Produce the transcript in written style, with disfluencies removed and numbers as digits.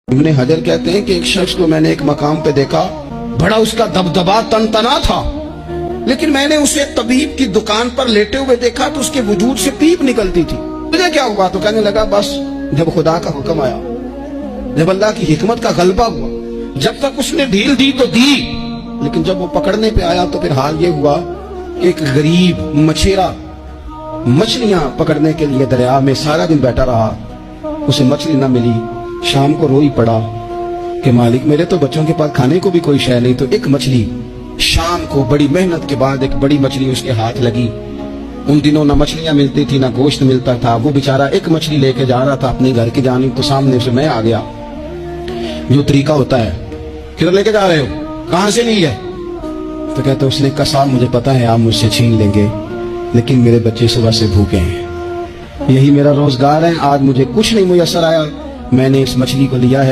ابن حجر کہتے ہیں کہ ایک شخص کو میں نے ایک مقام پہ دیکھا، بڑا اس کا دبدبا تنتنا تھا، لیکن میں نے اسے طبیب کی دکان پر لیٹے ہوئے دیکھا تو اس کے وجود سے پیپ نکلتی تھی۔ مجھے کیا ہوا؟ تو کہنے لگا بس جب خدا کا حکم آیا، جب اللہ کی حکمت کا غلبہ ہوا، جب تک اس نے ڈھیل دی تو دی، لیکن جب وہ پکڑنے پہ آیا تو پھر حال یہ ہوا کہ ایک غریب مچھیرا مچھلیاں پکڑنے کے لیے دریا میں سارا دن بیٹھا رہا، اسے مچھلی نہ ملی، شام کو روئی پڑا کہ مالک میرے تو بچوں کے پاس کھانے کو بھی کوئی شے نہیں۔ تو ایک مچھلی شام کو بڑی محنت کے بعد ایک بڑی مچھلی اس کے ہاتھ لگی۔ ان دنوں نہ مچھلیاں ملتی تھی نہ گوشت ملتا تھا، وہ بیچارہ ایک مچھلی لے کے جا رہا تھا اپنے گھر کی جانب، تو سامنے سے میں آ گیا۔ جو طریقہ ہوتا ہے، کدھر لے کے جا رہے ہو، کہاں سے لی ہے؟ تو کہتے اس نے کہا صاحب مجھے پتا ہے آپ مجھ سے چھین لیں گے، لیکن میرے بچے صبح سے بھوکے ہیں، یہی میرا روزگار ہے، آج مجھے کچھ نہیں میسر آیا، میں نے اس مچھلی کو لیا ہے۔